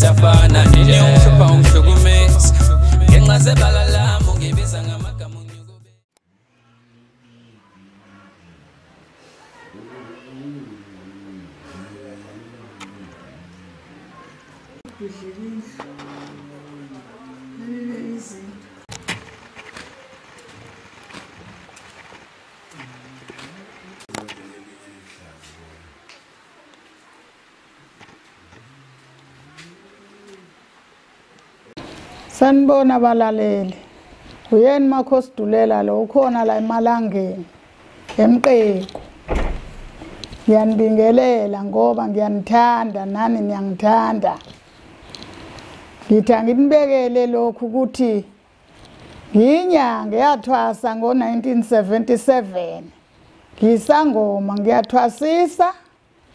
siyafana nje ungishopha ungihlukumeza ngenxa zebala lami ungibiza ngamagama unyukube Sanibona balaleli. Uyeni Makhosi DULELA lo ukhona la emalangeni emqeku. Ngiyanibingelela ngoba ngiyanithanda nani niyangithanda. Ngithi nginibekele lokhu ukuthi nginyanga yathwasa ngo1977. Ngisangoma ngiyathwasisa,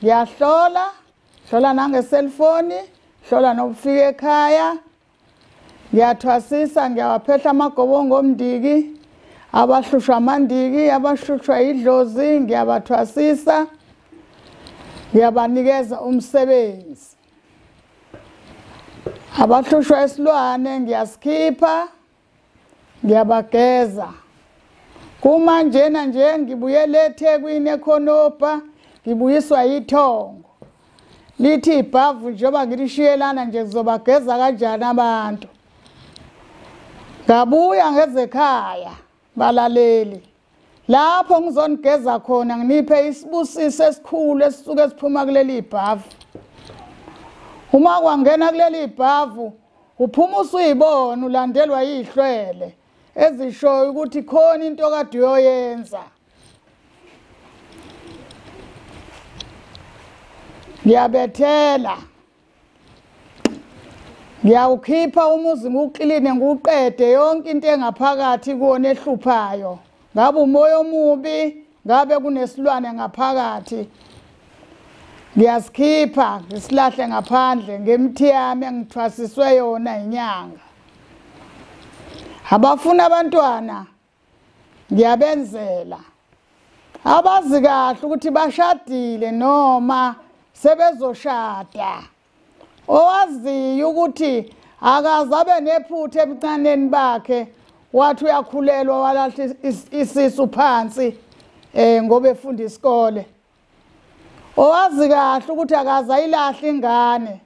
ngiyahlola, hlola nange cellphone, hlola nokufika ekhaya. Ngiyathwasisa ngiyawaphehla amagobongo omndiki, abahlushwa amandiki, abahlushwa idlozi ngiyabathwasisa. Ngiyabanikeza umsebenzi. Abahlushwa isilwane ngiyasikhipha, ngiyabageza. Kumanje nje ngibuyele eThekwini ekhonopha, ngibuyiswa yithongo. Lithi ibhavu njengoba ngilishiyelana nje kuzobageza kanjani abantu. Ngabuya ngeze ekhaya balaleli. Lapho ngizonigeza khona nginiphe isibusiso esikhulu esisuke siphuma kuleli ibhavu. Uma kwangena kuleli ibhavu uphuma usuyibona ulandelwa yihlwele ezishoyo ukuthi khona into kade uyoyenza. Ngiyabethela. Ngiyawukhipha umuzi ngukline nguqede yonke into engaphakathi kuona ehluphayo. Ngabe umoya omubi, ngabe kunesilwane ngaphakathi. Ngiyasikhipha, ngisilahle ngaphandle ngemithi yami engithwasiswe yona inyanga. Abafuna abantwana ngiyabenzela. Abazi kahle ukuthi bashadile noma sebezoshada. Owaziyo ukuthi akazabe nephutha ebucaneni bakhe wathi uyakhulelwa walahla isisu phansi ngoba efunda isikole. Owazi kahle ukuthi akazayilahle ingane.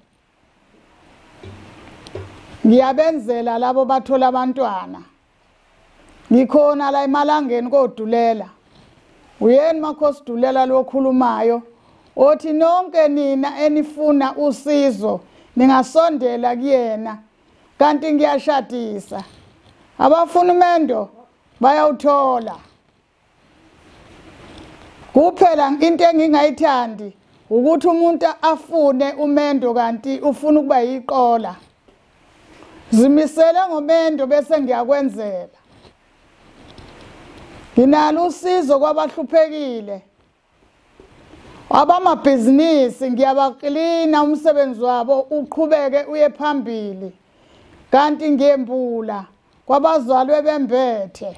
Ngiyabenzela labo bathola abantwana. Ngikhona la emalangeni koDULELA. Uyeni Makhosi DULELA lokhulumayo othi nonke nina enifuna usizo ningasondela kuyena kanti ngiyashadisa. Abafuna umendo bayawuthola. Kuphela into engingayithandi ukuthi umuntu afune umendo kanti ufuna ukuba yiqola. Zimisele ngomendo bese ngiyakwenzela. Nginalo usizo kwabahluphekile. Abamabhizinisi ngiyabaklina umsebenzi wabo uqhubeke uye phambili. Kanti ngiyembula kwabazalwe bembethe.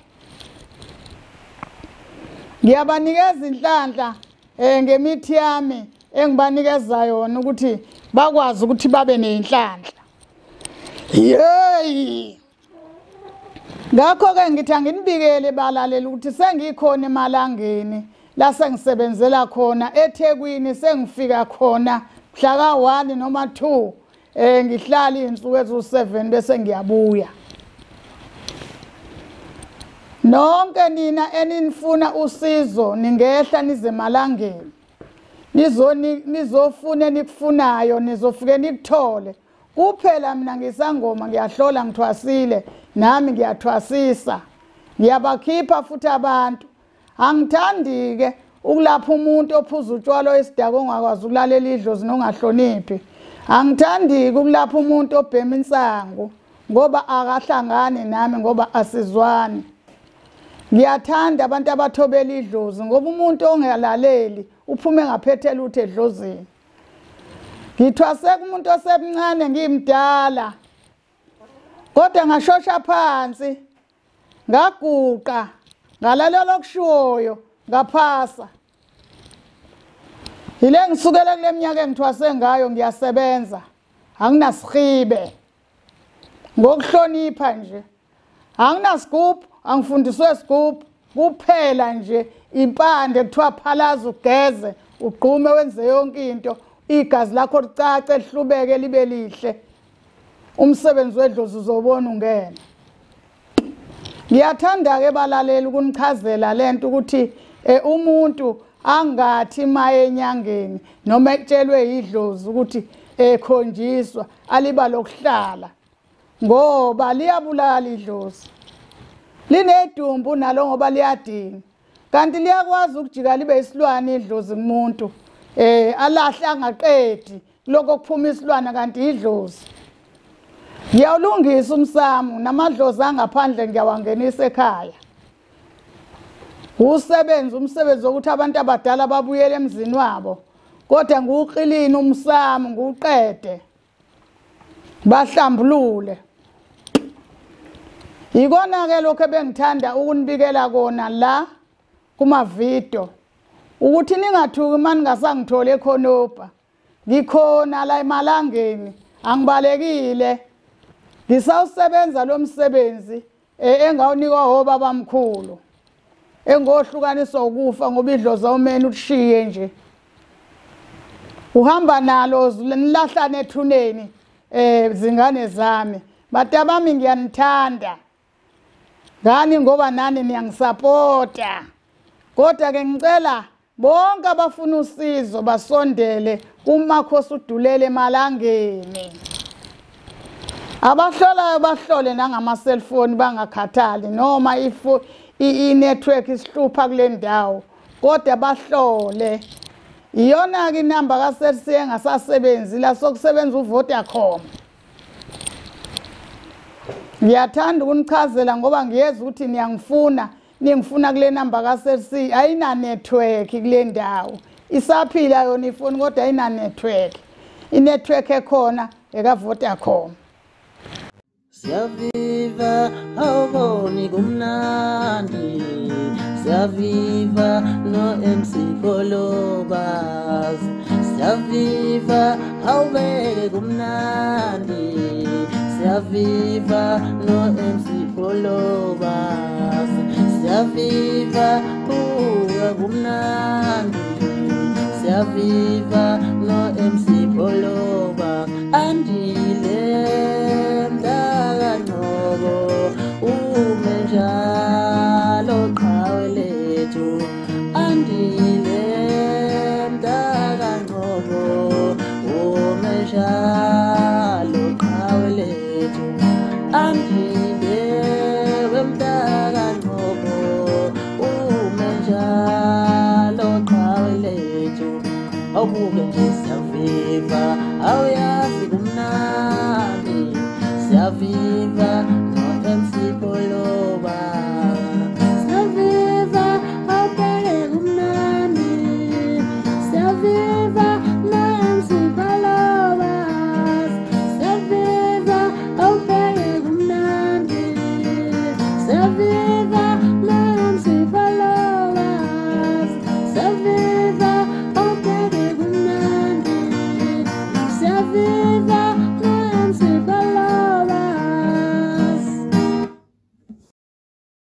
Ngiyabanikeza inhlanhla ngemithi yami engibanikeza yona ukuthi bakwazi ukuthi babe nenhlanhla. Yey! Ngakho ke ngithi anginibikele balaleli ukuthi sengikhona emalangeni la sengisebenzela khona eThekwini sengifika khona mhla ka1 noma 2 ngihlala izinsuku ezu7 bese ngiyabuya. Nonke nina enifuna usizo ningehla nize emalangeni. Nizofuna nikufunayo nizofike nikuthole. Kuphela mina ngisangoma ngiyahlola ngithwasile nami ngiyathwasisa. Ngiyabakhipha futhi abantu. Angithandi ke ukulapha umuntu ophuza utshwalo esidako ongakwazi ukulalela idlozi nongahloniphi. Angithandi ukulapha umuntu obhema insangu ngoba akahlangani nami ngoba asizwani. Ngiyathanda abantu abathobela idlozi ngoba umuntu ongalaleli uphume ngaphethela uthe edlozini. Ngithwaseka umuntu osemncane ngimdala. Kodwa ngashosha phansi. Ngaguqa, ngalalela okushiwoyo, ngaphasa. Ile ngisukele kule minyaka engithwase ngayo ngiyasebenza. anginasihibe ngokuhlonipha nje anginasigubhu angifundiswe sigubhu kuphela nje impande kuthiwa phalaza ugeze ugqume wenze yonke into igazi lakho licace lihlubeke libe lihle umsebenzi wedlozi uzobona ungena ngiyathanda ke balaleli ukunichazela lento ukuthi umuntu angathi maye enyangeni noma etshelwe idlozi ukuthi ekhonjiswa aliba lokuhlala ngoba liyabulala idlozi linedumbu nalo ngoba liyadinga kanti liyakwazi ukujika libe isilwane idlozi kumuntu alahle angaqedi lokho kuphuma isilwane kanti idlozi ngiyawulungisa umsamo namadlozi angaphandle ngiyawangenisa ekhaya umsebenzi wokuthi abantu abadala babuyele emzini wabo kodwa nguqilini umsamo nguqede bahlambulule ikona ke lokho ebengithanda ukunibikela kona la kuma video ukuthi ningathuki manje ngasangithola ekhonopha ngikhona la emalangeni angibalekile ngisawusebenza lo msebenzi engawunikwa obaba bamkhulu engohlukaniswa ukufa ngoba idlozi awumeni ukushiye nje uhamba nalo nilahlane ethuneni zingane zami batabami ngiyanithanda ngani ngoba nani niyangisupporta kodwa ke ngicela bonke abafuna usizo basondele kuMakhosi DULELA emalangeni abahlolayo bahlole nangama cellphone bangakhathali noma i-network isihlupha kule ndawo kodwa bahlole iyona ke inamba kaSRC engasasebenzi la sokusebenza uVodacom ngiyathanda ukunichazela ngoba ngiyeza ukuthi ningifuna kule namba kaSRC ayina network kule ndawo isaphila yona ifoni kodwa ayina network inetwork ekhona ekaVodacom Siyaviva awuboni kumnandi Siyaviva no MC Kolobas Siyaviva awubeke kumnandi Siyaviva no MC Kolobas Siyaviva buka kumnandi Siyaviva no MC Kolobas andile umejalo qawe lethu andile mdaka ngobo umejalo qawe lethu andile wemdaka ngobo umejalo qawe lethu awubuke nje Siyaviva awuyazi kumnandi Siyaviva